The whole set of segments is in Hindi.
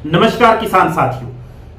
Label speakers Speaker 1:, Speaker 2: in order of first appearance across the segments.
Speaker 1: नमस्कार किसान साथियों।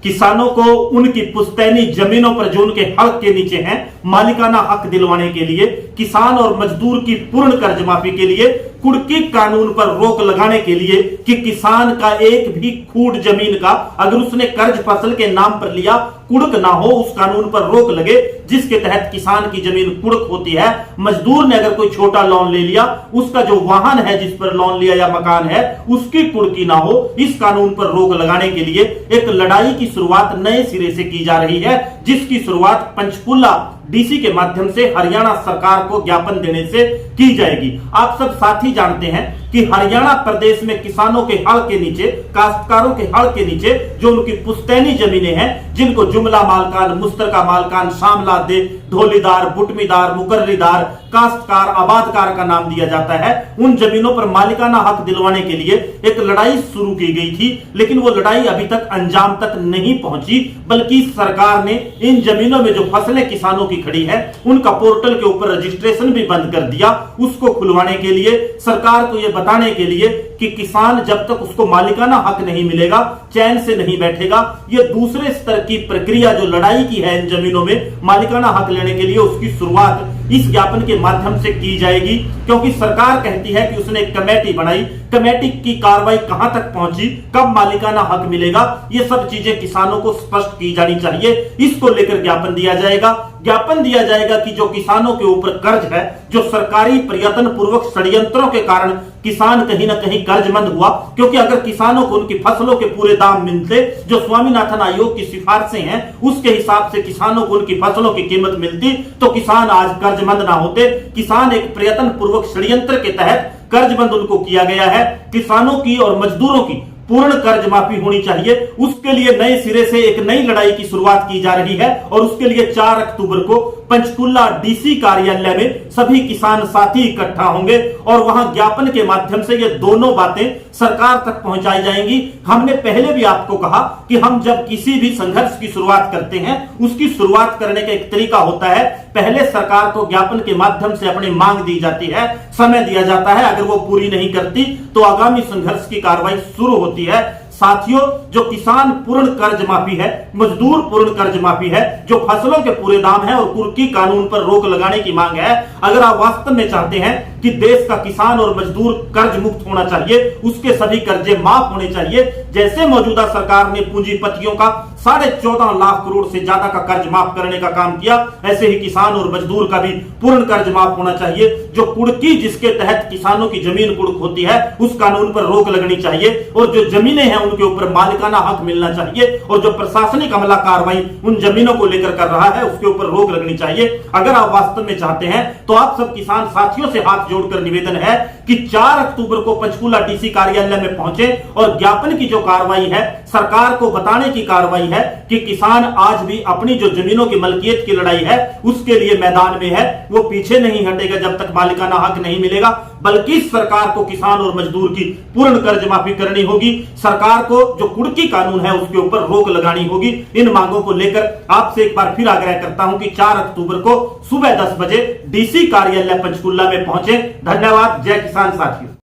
Speaker 1: किसानों को उनकी पुश्तैनी जमीनों पर जो उनके हक के नीचे हैं, मालिकाना हक दिलवाने के लिए, किसान और मजदूर की पूर्ण कर्ज माफी के लिए, कुर्की कानून पर रोक लगाने के लिए कि किसान का एक भी खूट जमीन का अगर उसने कर्ज फसल के नाम पर लिया कुड़क ना हो, उस कानून पर रोक लगे जिसके तहत किसान की जमीन कुड़क होती है। मजदूर ने अगर कोई छोटा लोन ले लिया, उसका जो वाहन है जिस पर लोन लिया या मकान है उसकी कुड़की ना हो, इस कानून पर रोक लगाने के लिए एक लड़ाई की शुरुआत नए सिरे से की जा रही है, जिसकी शुरुआत पंचकुला डीसी के माध्यम से हरियाणा सरकार को ज्ञापन देने से की जाएगी। आप सब साथी जानते हैं कि हरियाणा प्रदेश में किसानों के हल के नीचे, काश्तकारों के हल के नीचे जो उनकी पुश्तैनी जमीनें हैं, जिनको जुमला मालकान, मुश्तरका मालकान, शामलादे, धोलीदार, बुटमीदार, मुकर्रीदार, काश्तकार, आबादकार का नाम दिया जाता है, उन जमीनों पर मालिकाना हक दिलवाने के लिए एक लड़ाई शुरू की गई थी। लेकिन वो लड़ाई अभी तक अंजाम तक नहीं पहुंची, बल्कि सरकार ने इन जमीनों में जो फसलें किसानों की खड़ी है उनका पोर्टल के ऊपर रजिस्ट्रेशन भी बंद कर दिया। उसको खुलवाने के लिए, सरकार को यह बताने के लिए कि किसान जब तक उसको मालिकाना हक नहीं मिलेगा चैन से नहीं बैठेगा। ये दूसरे स्तर की प्रक्रिया जो लड़ाई की है इन जमीनों में मालिकाना हक लेने के लिए, उसकी शुरुआत इस ज्ञापन के माध्यम से की जाएगी। क्योंकि सरकार कहती है कि उसने एक कमेटी बनाई, कमेटी की कार्रवाई कहां तक पहुंची, कब मालिकाना हक मिलेगा, ये सब चीजें किसानों को स्पष्ट की जानी चाहिए। इसको लेकर ज्ञापन दिया जाएगा। ज्ञापन दिया जाएगा कि जो किसानों के ऊपर कर्ज है, जो सरकारी प्रयत्न पूर्वक षड्यंत्रों के कारण किसान कहीं ना कहीं कर्जमंद हुआ, क्योंकि अगर किसानों को उनकी फसलों के पूरे दाम मिलते, जो स्वामीनाथन आयोग की सिफारिशें हैं उसके हिसाब से किसानों को उनकी फसलों की कीमत मिलती, तो किसान आज कर्जमंद ना होते। किसान एक प्रयत्न पूर्वक षड्यंत्र के तहत कर्जमंद उनको किया गया है। किसानों की और मजदूरों की पूर्ण कर्ज माफी होनी चाहिए। उसके लिए नए सिरे से एक नई लड़ाई की शुरुआत की जा रही है और उसके लिए 4 अक्टूबर को पंचकुला डीसी कार्यालय में सभी किसान साथी इकट्ठा होंगे और वहां ज्ञापन के माध्यम से ये दोनों बातें सरकार तक पहुंचाई जाएंगी। हमने पहले भी आपको कहा कि हम जब किसी भी संघर्ष की शुरुआत करते हैं, उसकी शुरुआत करने का एक तरीका होता है, पहले सरकार को ज्ञापन के माध्यम से अपनी मांग दी जाती है, समय दिया जाता है, अगर वो पूरी नहीं करती तो आगामी संघर्ष की कार्रवाई शुरू होती है। साथियों, जो किसान पूर्ण कर्ज माफी है, मजदूर पूर्ण कर्ज माफी है, जो फसलों के पूरे दाम है और कुर्की कानून पर रोक लगाने की मांग है, अगर आप वास्तव में चाहते हैं कि देश का किसान और मजदूर कर्ज मुक्त होना चाहिए, उसके सभी कर्जे माफ होने चाहिए, जैसे मौजूदा सरकार ने पूंजीपतियों का 14.5 लाख करोड़ से ज्यादा का कर्ज माफ करने का काम किया, ऐसे ही किसान और मजदूर का भी पूर्ण कर्ज माफ होना चाहिए। जो कुड़की जिसके तहत किसानों की जमीन कुड़क होती है, उस कानून पर रोक लगनी चाहिए और जो जमीनें हैं उनके ऊपर मालिकाना हक मिलना चाहिए और जो प्रशासनिक अमला कार्रवाई उन जमीनों को लेकर कर रहा है उसके ऊपर रोक लगनी चाहिए। अगर आप वास्तव में चाहते हैं तो आप सब किसान साथियों से हाथ जोड़कर निवेदन है कि 4 अक्टूबर को पंचकुला डीसी कार्यालय में पहुंचे और ज्ञापन की जो कार्रवाई है, सरकार को बताने की कार्रवाई है कि किसान आज भी अपनी जो जमीनों की मलकियत की लड़ाई है उसके लिए मैदान में है, वो पीछे नहीं हटेगा जब तक मालिकाना हक नहीं मिलेगा, बल्कि सरकार को किसान और मजदूर की पूर्ण कर्ज माफी करनी होगी। सरकार को जो कुड़की कानून है उसके ऊपर रोक लगानी होगी। इन मांगों को लेकर आपसे एक बार फिर आग्रह करता हूं कि 4 अक्टूबर को सुबह 10 बजे डीसी कार्यालय पंचकुला में पहुंचे। धन्यवाद। जय किसान साथियों।